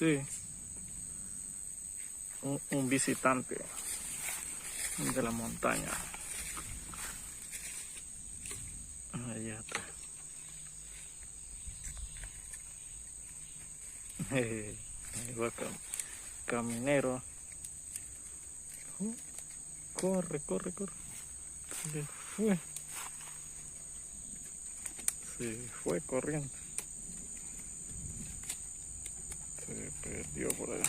Sí, un visitante de la montaña. Allá está. Ahí va caminero. Corre, corre, corre. Se fue. Se fue corriendo. Se perdió por ahí.